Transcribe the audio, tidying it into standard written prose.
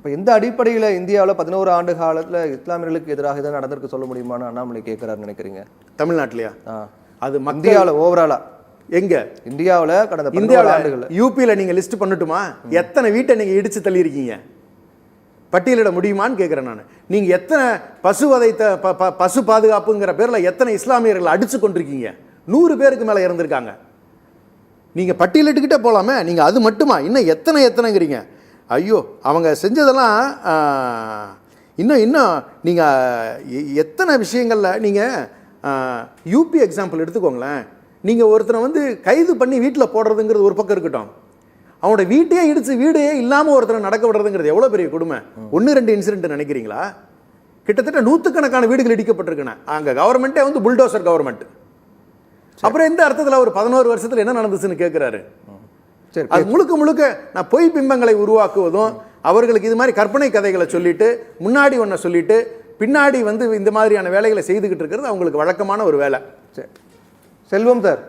இப்போ இந்த அடிப்படையில் இந்தியாவில் 11 ஆண்டு காலத்தில் இஸ்லாமியர்களுக்கு எதிராக இதை நடந்திருக்கு சொல்ல முடியுமான்னு அண்ணாமலை கேட்குறாருன்னு நினைக்கிறீங்க? தமிழ்நாட்டிலையா? அது இந்தியாவில் ஓவராலா எங்க? இந்தியாவில் கடந்த இந்தியாவில் யூபியில் நீங்கள் லிஸ்ட் பண்ணட்டுமா? எத்தனை வீட்டை நீங்கள் இடிச்சு தள்ளியிருக்கீங்க பட்டியலிட முடியுமான்னு கேட்குறேன் நான். நீங்கள் எத்தனை பசு பாதுகாப்புங்கிற பேரில் எத்தனை இஸ்லாமியர்களை அடிச்சு கொண்டிருக்கீங்க? 100 பேருக்கு மேலே இறந்துருக்காங்க. நீங்கள் பட்டியலிட்டுக்கிட்டே போகலாமே. நீங்கள் அது மட்டுமா? இன்னும் எத்தனைங்கிறீங்க? ஐயோ, அவங்க செஞ்சதெல்லாம் இன்னும் நீங்கள் எத்தனை விஷயங்களில் நீங்கள் யூபி எக்ஸாம்பிள் எடுத்துக்கோங்களேன். நீங்கள் ஒருத்தனை வந்து கைது பண்ணி வீட்டில் போடுறதுங்கிறது ஒரு பக்கம் இருக்கட்டும், அவனோட வீட்டையே இடிச்சு வீடையே இல்லாமல் ஒருத்தனை நடக்க விடுறதுங்கிறது எவ்வளோ பெரிய கொடுமை. 1-2 இன்சிடென்ட் நினைக்கிறீங்களா? கிட்டத்தட்ட 100கணக்கான வீடுகள் இடிக்கப்பட்டிருக்குண்ணே. அங்கே கவர்மெண்ட்டே வந்து புல்டோசர் கவர்மெண்ட். அப்புறம் எந்த அர்த்தத்தில் ஒரு 11 வருஷத்தில் என்ன நடந்துச்சுன்னு கேட்குறாரு. அது முழுக்க நான் பொய் பிம்பங்களை உருவாக்குவதும், அவர்களுக்கு இது மாதிரி கற்பனை கதைகளை சொல்லிட்டு முன்னாடி ஒன்றை சொல்லிட்டு பின்னாடி வந்து இந்த மாதிரியான வேலைகளை செய்துக்கிட்டு இருக்கிறது அவங்களுக்கு வழக்கமான ஒரு வேலை. செல்வம் சார்.